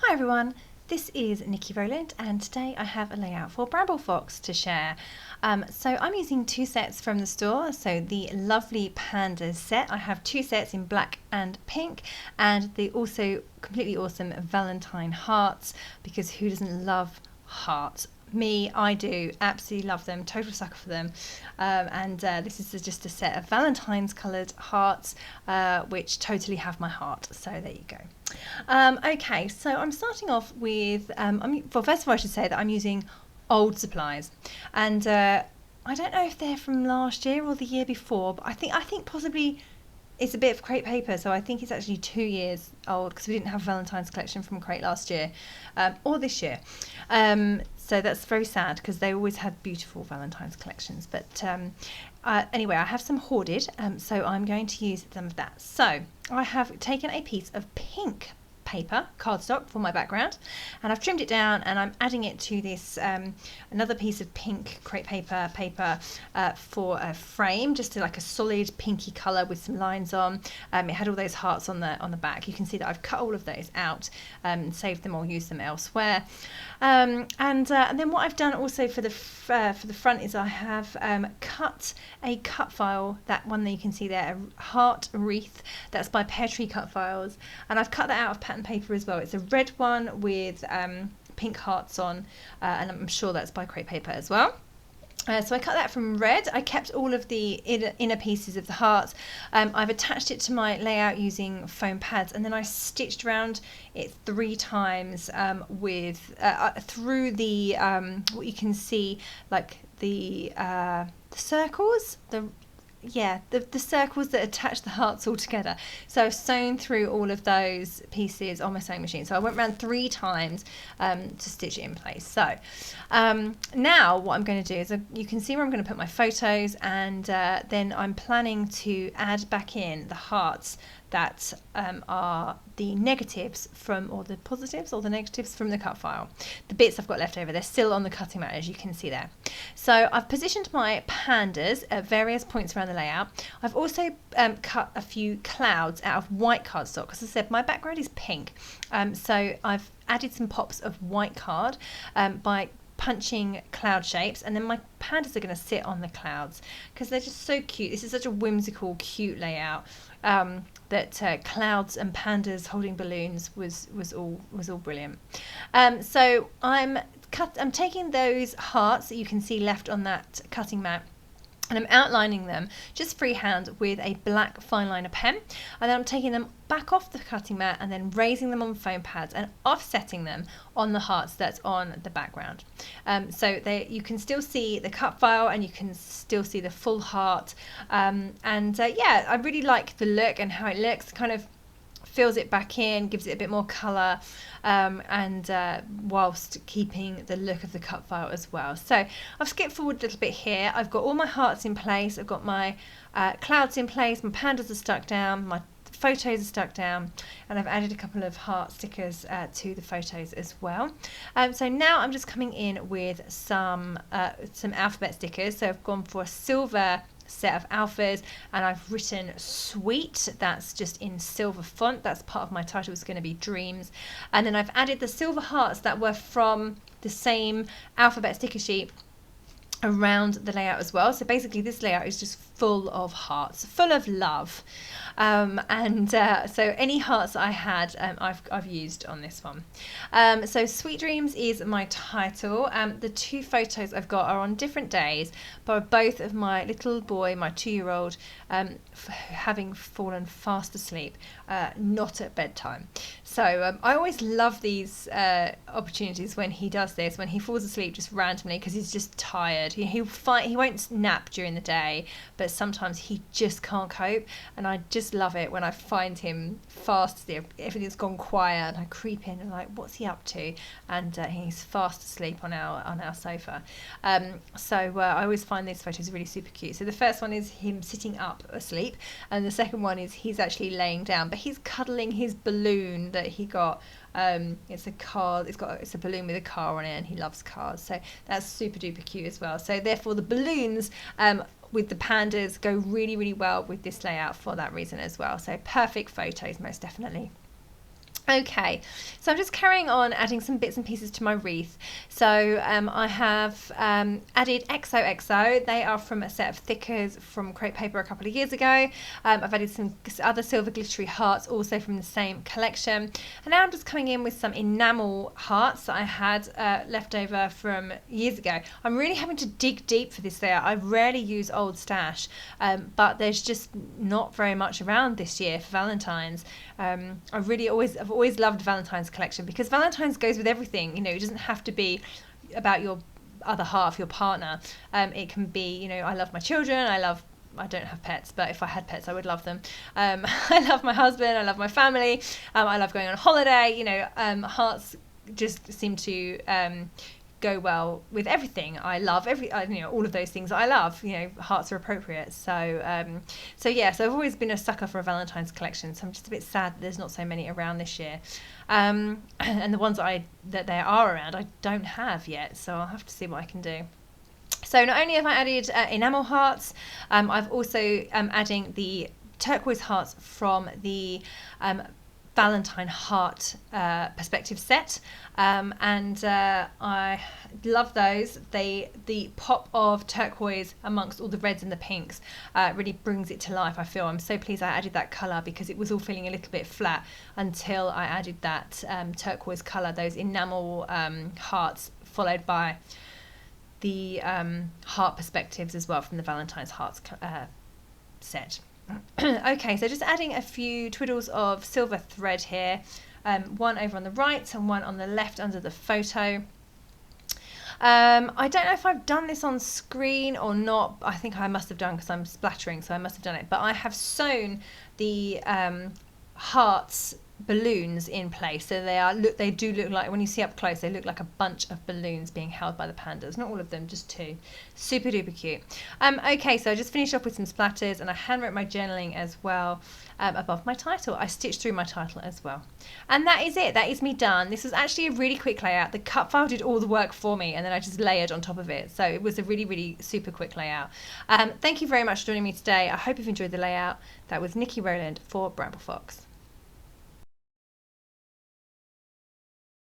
Hi everyone, this is Niki Rowland and today I have a layout for Bramble Fox to share. So I'm using two sets from the store, so the Lovely Pandas set. I have two sets in black and pink, and the also completely awesome Valentine Hearts, because who doesn't love hearts? Me, I do, absolutely love them, total sucker for them. This is just a set of Valentine's coloured hearts, which totally have my heart, so there you go. Okay, so I'm starting off with, well, first of all I should say that I'm using old supplies, and I don't know if they're from last year or the year before, but I think possibly it's a bit of crepe paper, so I think it's actually 2 years old, because we didn't have Valentine's collection from Crate last year, or this year. So that's very sad, because they always had beautiful Valentine's collections. But anyway, I have some hoarded, so I'm going to use some of that. So I have taken a piece of pink paper, cardstock, for my background, and I've trimmed it down, and I'm adding it to this another piece of pink crepe paper for a frame, just to like a solid pinky colour with some lines on. It had all those hearts on the back. You can see that I've cut all of those out, saved them or used them elsewhere. And then what I've done also for the front is I have cut a cut file, that one that you can see there, a heart wreath. That's by Peartree Cut Files, and I've cut that out of pattern paper as well. It's a red one with pink hearts on, and I'm sure that's by crepe paper as well. So I cut that from red. I kept all of the inner pieces of the hearts. I've attached it to my layout using foam pads, and then I stitched around it 3 times with through the what you can see, like the circles, the circles that attach the hearts all together. So I've sewn through all of those pieces on my sewing machine. So I went around 3 times to stitch it in place. So now what I'm going to do is, you can see where I'm going to put my photos, and then I'm planning to add back in the hearts that are the negatives from, or the positives or the negatives from the cut file. The bits I've got left over, they're still on the cutting mat, as you can see there. So I've positioned my pandas at various points around the layout. I've also cut a few clouds out of white cardstock, because as I said, my background is pink. So I've added some pops of white card by punching cloud shapes, and then my pandas are going to sit on the clouds because they're just so cute. This is such a whimsical, cute layout. That clouds and pandas holding balloons was all brilliant. So I'm taking those hearts that you can see left on that cutting mat, and I'm outlining them just freehand with a black fine liner pen, and then I'm taking them back off the cutting mat and then raising them on foam pads and offsetting them on the hearts that's on the background. So you can still see the cut file, and you can still see the full heart. Yeah, I really like the look and how it looks. Kind of fills it back in, gives it a bit more colour, whilst keeping the look of the cut file as well. So I've skipped forward a little bit here. I've got all my hearts in place, I've got my clouds in place, my pandas are stuck down, my photos are stuck down, and I've added a couple of heart stickers to the photos as well. So now I'm just coming in with some alphabet stickers. So I've gone for a silver set of alphas, and I've written sweet, that's just in silver font. That's part of my title, is going to be dreams. And then I've added the silver hearts that were from the same alphabet sticker sheet around the layout as well. So basically this layout is just full of hearts, full of love, so any hearts that I had, I've used on this one. So Sweet Dreams is my title. The 2 photos I've got are on different days, but both of my little boy, my 2-year-old, having fallen fast asleep, not at bedtime. So I always love these opportunities when he does this, when he falls asleep just randomly because he's just tired. He won't nap during the day, but sometimes he just can't cope, and I just love it when I find him fast asleep. Everything's gone quiet, and I creep in and like, what's he up to? And he's fast asleep on our sofa. I always find these photos really super cute. So the first one is him sitting up asleep, and the second one is he's actually laying down, but he's cuddling his balloon that he got. It's a car. It's a balloon with a car on it, and he loves cars, so that's super duper cute as well. So therefore, the balloons with the pandas go really, really well with this layout for that reason as well. So perfect photos, most definitely. Okay, so I'm just carrying on adding some bits and pieces to my wreath. So I have added XOXO. They are from a set of thickers from Crepe Paper a couple of years ago. I've added some other silver glittery hearts also from the same collection. And now I'm just coming in with some enamel hearts that I had left over from years ago. I'm really having to dig deep for this layout. I rarely use old stash, but there's just not very much around this year for Valentine's. I've always loved Valentine's collection because Valentine's goes with everything. You know, it doesn't have to be about your other half, your partner. It can be, you know, I love my children. I don't have pets, but if I had pets, I would love them. I love my husband. I love my family. I love going on holiday. You know, hearts just seem to go well with everything. I love all of those things that I love. You know, hearts are appropriate. So yeah. So I've always been a sucker for a Valentine's collection. So I'm just a bit sad that there's not so many around this year. And the ones that there are around, I don't have yet. So I'll have to see what I can do. So not only have I added enamel hearts, I've also adding the turquoise hearts from the Valentine heart perspective set, and I love those. The pop of turquoise amongst all the reds and the pinks really brings it to life. I feel I'm so pleased I added that colour because it was all feeling a little bit flat until I added that turquoise colour, those enamel hearts, followed by the heart perspectives as well from the Valentine's hearts set. Okay, so just adding a few twiddles of silver thread here, one over on the right and one on the left under the photo. I don't know if I've done this on screen or not. I think I must have done because I'm splattering, so I must have done it. But I have sewn the hearts balloons in place, so they do look like, when you see up close, they look like a bunch of balloons being held by the pandas. Not all of them, just two. Super duper cute. Okay, so I just finished off with some splatters, and I handwrote my journaling as well above my title. I stitched through my title as well, and that is it. That is me done. This was actually a really quick layout. The cut file did all the work for me, and then I just layered on top of it, so it was a really super quick layout. Thank you very much for joining me today. I hope you've enjoyed the layout. That was Niki Rowland for Bramble Fox.